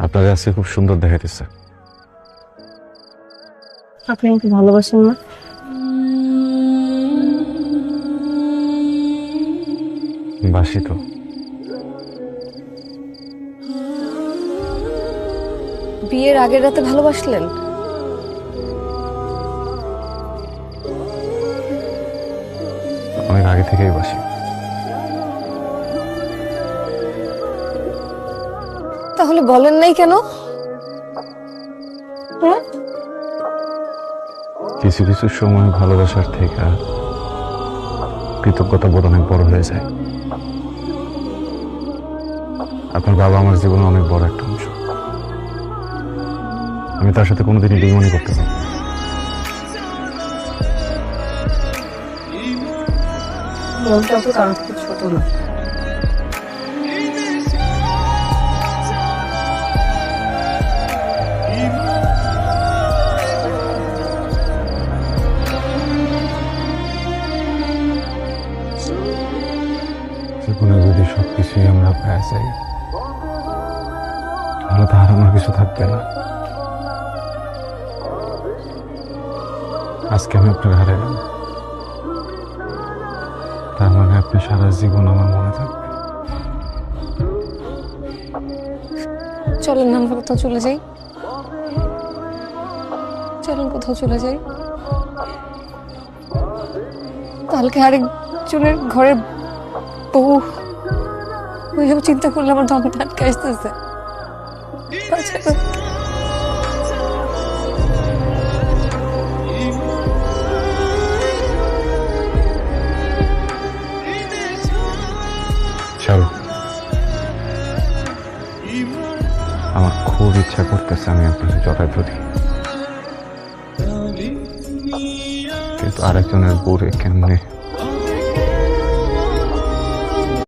আপনাদের আজকে খুব সুন্দর দেখাইতেছে। আপনি আমাকে ভালোবাসেন না? বাসি তো। বিয়ের আগের রাতে ভালোবাসলেন? অনেক আগে থেকেই বাসি। তাহলে বলেন নাই কেন? হ্যাঁ, কিছু কিছু সময় ভালোবাসার থেকে কৃতজ্ঞতা বোধ অনেক বড় হয়ে যায়। আপনার বাবা আমার জীবনে অনেক বড় একটা অংশ। আমি তার সাথে কোনোদিনই বেইমানি করতে পারি না। মনটা তো কারোর থেকে ছোট না। জীবনে যদি সবকিছুই আমরা পেয়ে যাই, তাহলে তো হারানোর কিছু থাকবে না। আজকে আমি আপনার হারালাম, তার মানে আপনি সারা জীবন আমার মনে থাকবে। চলেন না আমরা কোথাও চলে যাই। চলেন কোথাও চলে যাই। কালকে আরেকজনের ঘরের বউ ওইসব চিন্তা করলে আমার দমটা আটকে আসতেছে। চলো, আমার খুব ইচ্ছা করতেছে আমি আপনাকে জড়ায় ধরি, কিন্তু আরেকজনের বউরে কেমনে